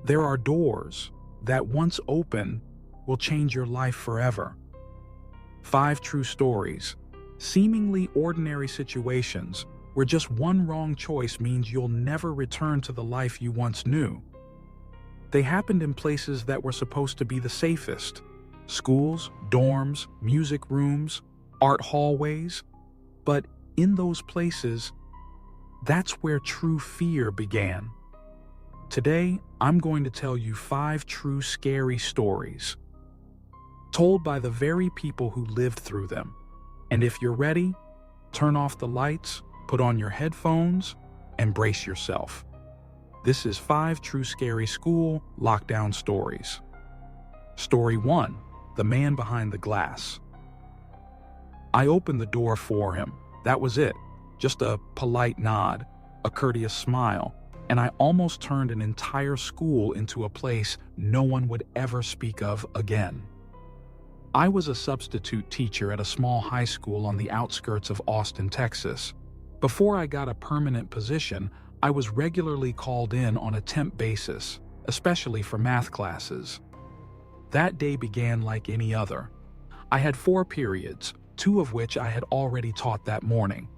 There are doors that, once open, will change your life forever. 5 true stories, seemingly ordinary situations where just one wrong choice means you'll never return to the life you once knew. They happened in places that were supposed to be the safest: schools, dorms, music rooms, art hallways. But in those places, that's where true fear began. Today, I'm going to tell you 5 true scary stories, told by the very people who lived through them. And if you're ready, turn off the lights, put on your headphones, and brace yourself. This is 5 true scary school lockdown stories. Story 1, the man behind the glass. I opened the door for him. That was it. Just a polite nod, a courteous smile, and I almost turned an entire school into a place no one would ever speak of again. I was a substitute teacher at a small high school on the outskirts of Austin, Texas. Before I got a permanent position, I was regularly called in on a temp basis, especially for math classes. That day began like any other. I had 4 periods, 2 of which I had already taught that morning.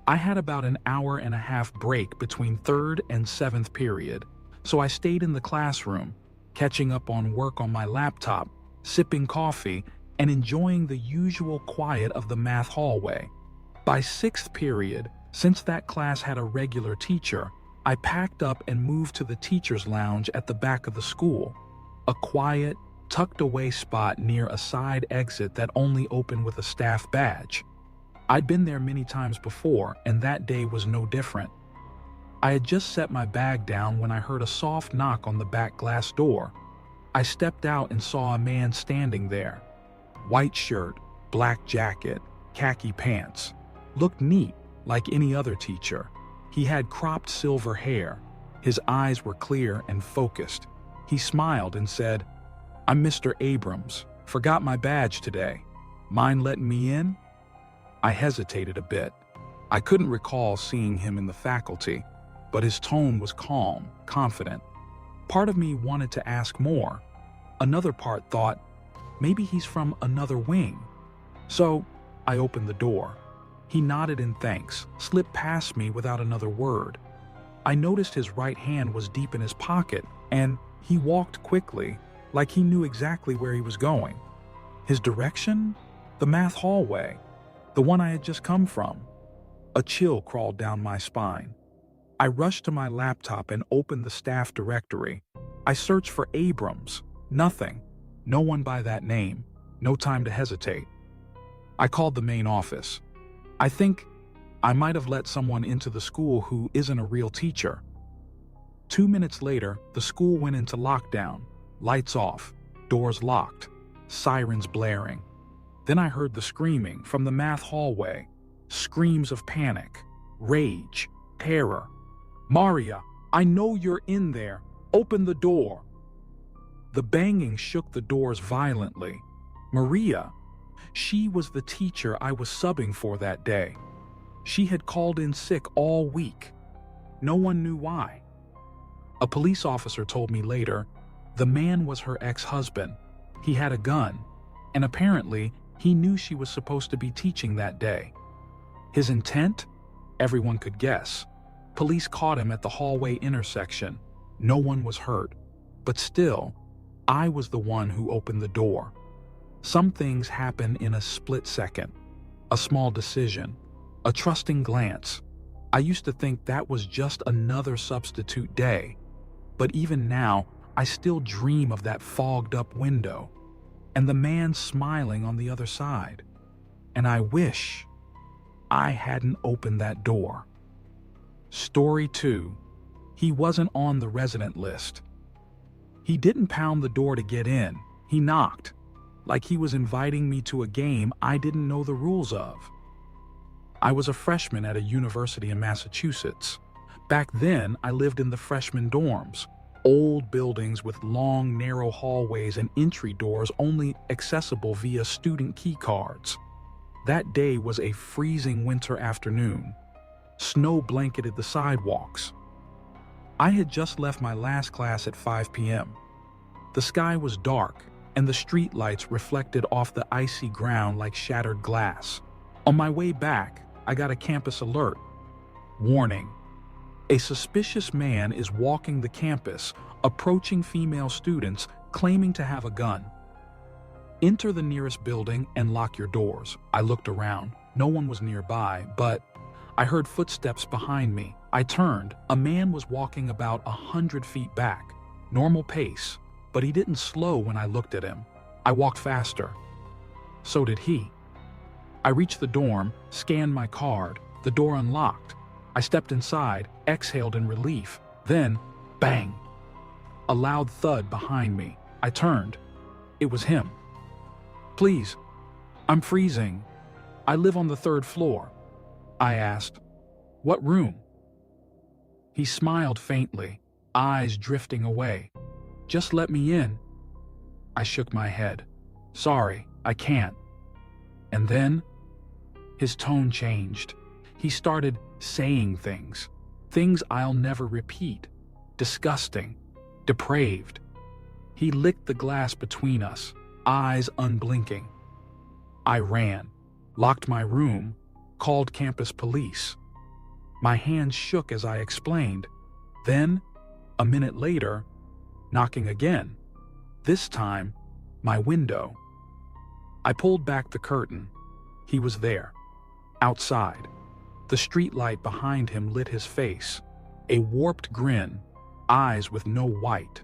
I had about an hour and a half break between 3rd and 7th period, so I stayed in the classroom, catching up on work on my laptop, sipping coffee, and enjoying the usual quiet of the math hallway. By 6th period, since that class had a regular teacher, I packed up and moved to the teacher's lounge at the back of the school, a quiet, tucked-away spot near a side exit that only opened with a staff badge. I'd been there many times before, and that day was no different. I had just set my bag down when I heard a soft knock on the back glass door. I stepped out and saw a man standing there. White shirt, black jacket, khaki pants. Looked neat, like any other teacher. He had cropped silver hair. His eyes were clear and focused. He smiled and said, "I'm Mr. Abrams. Forgot my badge today. Mind letting me in?" I hesitated a bit. I couldn't recall seeing him in the faculty, but his tone was calm, confident. Part of me wanted to ask more. Another part thought, maybe he's from another wing. So I opened the door. He nodded in thanks, slipped past me without another word. I noticed his right hand was deep in his pocket, and he walked quickly, like he knew exactly where he was going. His direction? The math hallway, the one I had just come from. A chill crawled down my spine. I rushed to my laptop and opened the staff directory. I searched for Abrams. Nothing. No one by that name. No time to hesitate. I called the main office. I think I might have let someone into the school who isn't a real teacher. 2 minutes later, the school went into lockdown. Lights off, doors locked, sirens blaring. Then I heard the screaming from the math hallway. Screams of panic, rage, terror. "Maria, I know you're in there. Open the door." The banging shook the doors violently. Maria. She was the teacher I was subbing for that day. She had called in sick all week. No one knew why. A police officer told me later, the man was her ex-husband. He had a gun, and apparently he knew she was supposed to be teaching that day. His intent? Everyone could guess. Police caught him at the hallway intersection. No one was hurt. But still, I was the one who opened the door. Some things happen in a split second. A small decision, a trusting glance. I used to think that was just another substitute day. But even now, I still dream of that fogged-up window and the man smiling on the other side. And I wish I hadn't opened that door. Story 2. He wasn't on the resident list. He didn't pound the door to get in. He knocked, like he was inviting me to a game I didn't know the rules of. I was a freshman at a university in Massachusetts. Back then, I lived in the freshman dorms, old buildings with long, narrow hallways and entry doors only accessible via student key cards. That day was a freezing winter afternoon. Snow blanketed the sidewalks. I had just left my last class at 5 p.m. The sky was dark, and the street lights reflected off the icy ground like shattered glass. On my way back, I got a campus alert. Warning: a suspicious man is walking the campus, approaching female students, claiming to have a gun. Enter the nearest building and lock your doors. I looked around. No one was nearby, but I heard footsteps behind me. I turned. A man was walking about 100 feet back. Normal pace, but he didn't slow when I looked at him. I walked faster. So did he. I reached the dorm, scanned my card. The door unlocked. I stepped inside, exhaled in relief. Then, bang! A loud thud behind me. I turned. It was him. "Please, I'm freezing. I live on the 3rd floor." I asked, "What room?" He smiled faintly, eyes drifting away. "Just let me in." I shook my head. "Sorry, I can't." And then, his tone changed. He started saying things I'll never repeat. Disgusting, depraved. He licked the glass between us, eyes unblinking. I ran, locked my room, called campus police. My hands shook as I explained. Then, a minute later, knocking again. This time, my window. I pulled back the curtain. He was there, outside. The streetlight behind him lit his face, a warped grin, eyes with no white.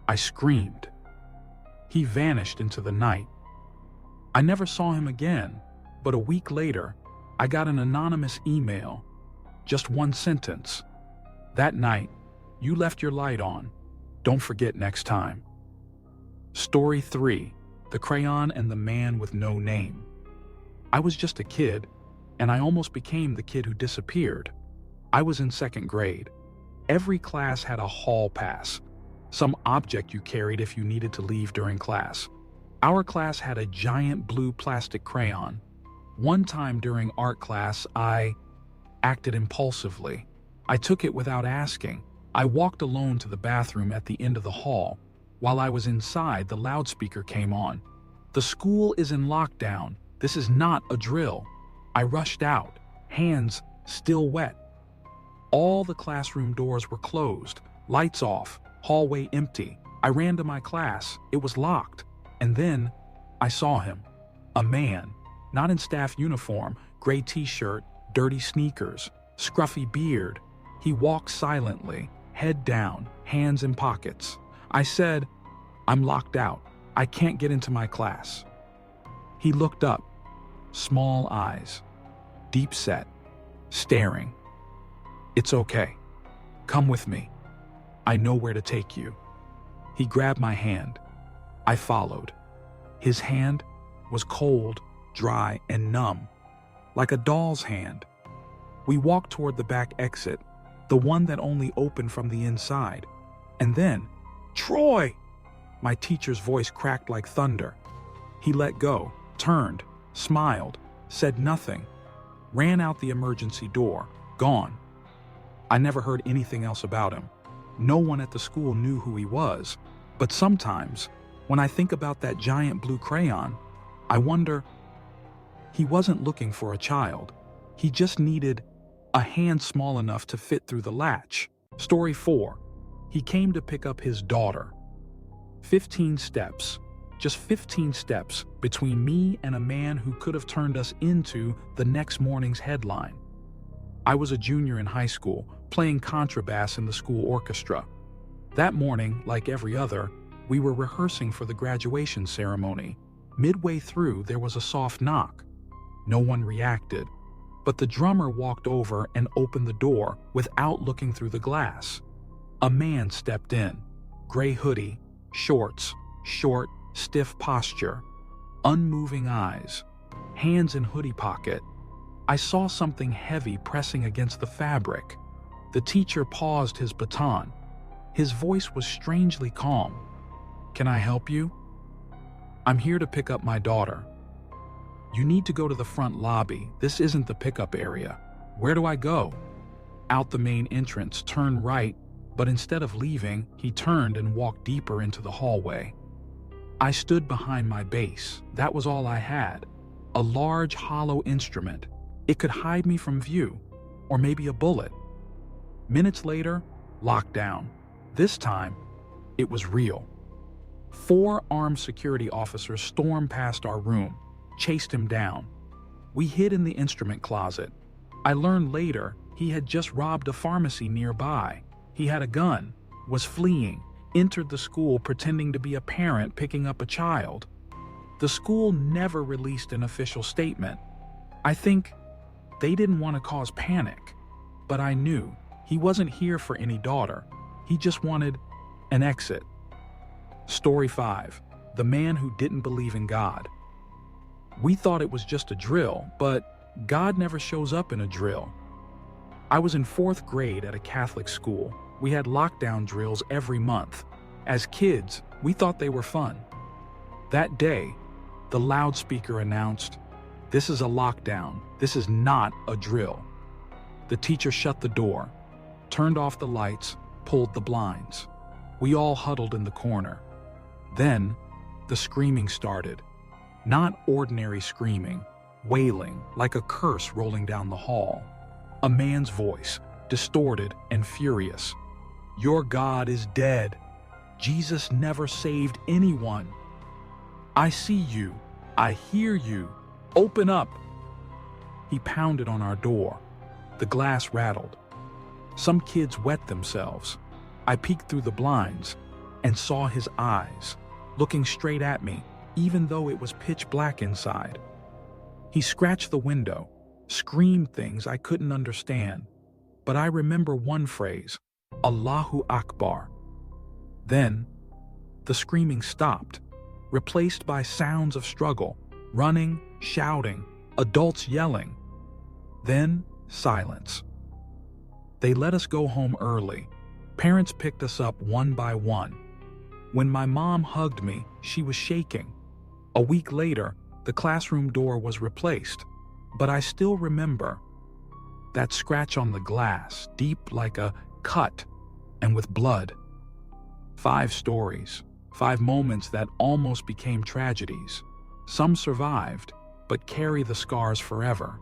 I screamed. He vanished into the night. I never saw him again, but a week later, I got an anonymous email. Just one sentence. "That night, you left your light on. Don't forget next time." Story 3: The Crayon and the Man with No Name. I was just a kid, and I almost became the kid who disappeared. I was in 2nd grade. Every class had a hall pass, some object you carried if you needed to leave during class. Our class had a giant blue plastic crayon. One time during art class, I acted impulsively. I took it without asking. I walked alone to the bathroom at the end of the hall. While I was inside, the loudspeaker came on. "The school is in lockdown. This is not a drill." I rushed out, hands still wet. All the classroom doors were closed, lights off, hallway empty. I ran to my class. It was locked. And then I saw him. A man, not in staff uniform, gray t-shirt, dirty sneakers, scruffy beard. He walked silently, head down, hands in pockets. I said, "I'm locked out. I can't get into my class." He looked up, small eyes, deep set, staring. "It's okay. Come with me. I know where to take you." He grabbed my hand. I followed. His hand was cold, dry, and numb, like a doll's hand. We walked toward the back exit, the one that only opened from the inside. And then, "Troy!" My teacher's voice cracked like thunder. He let go, turned, smiled, said nothing, ran out the emergency door, gone. I never heard anything else about him. No one at the school knew who he was. But sometimes, when I think about that giant blue crayon, I wonder, he wasn't looking for a child. He just needed a hand small enough to fit through the latch. Story 4. He came to pick up his daughter. 15 steps, just 15 steps between me and a man who could have turned us into the next morning's headline. I was a junior in high school, playing contrabass in the school orchestra. That morning, like every other, we were rehearsing for the graduation ceremony. Midway through, there was a soft knock. No one reacted, but the drummer walked over and opened the door without looking through the glass. A man stepped in, gray hoodie, shorts, short, stiff posture, unmoving eyes, hands in hoodie pocket. I saw something heavy pressing against the fabric. The teacher paused his baton. His voice was strangely calm. "Can I help you?" "I'm here to pick up my daughter." "You need to go to the front lobby. This isn't the pickup area." "Where do I go?" "Out the main entrance, turn right, But instead of leaving, he turned and walked deeper into the hallway. I stood behind my base. That was all I had. A large, hollow instrument. It could hide me from view, or maybe a bullet. Minutes later, lockdown. This time, it was real. 4 armed security officers stormed past our room, chased him down. We hid in the instrument closet. I learned later he had just robbed a pharmacy nearby. He had a gun, was fleeing, entered the school pretending to be a parent picking up a child. The school never released an official statement. I think they didn't want to cause panic, but I knew he wasn't here for any daughter. He just wanted an exit. Story 5. The man who didn't believe in God. We thought it was just a drill, but God never shows up in a drill. I was in 4th grade at a Catholic school. We had lockdown drills every month. As kids, we thought they were fun. That day, the loudspeaker announced, "This is a lockdown. This is not a drill." The teacher shut the door, turned off the lights, pulled the blinds. We all huddled in the corner. Then, the screaming started. Not ordinary screaming, wailing like a curse rolling down the hall. A man's voice, distorted and furious. "Your God is dead. Jesus never saved anyone. I see you. I hear you. Open up." He pounded on our door. The glass rattled. Some kids wet themselves. I peeked through the blinds and saw his eyes, looking straight at me, even though it was pitch black inside. He scratched the window, screamed things I couldn't understand, but I remember one phrase, "Allahu Akbar." Then, the screaming stopped, replaced by sounds of struggle, running, shouting, adults yelling. Then, silence. They let us go home early. Parents picked us up one by one. When my mom hugged me, she was shaking. A week later, the classroom door was replaced, but I still remember that scratch on the glass, deep like a cut and with blood. 5 stories, 5 moments that almost became tragedies. Some survived, but carry the scars forever.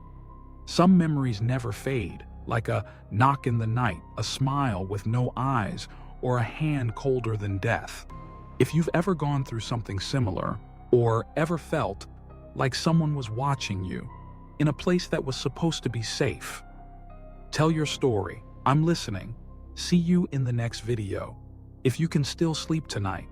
Some memories never fade, like a knock in the night, a smile with no eyes, or a hand colder than death. If you've ever gone through something similar, or ever felt like someone was watching you in a place that was supposed to be safe, tell your story. I'm listening. See you in the next video. If you can still sleep tonight,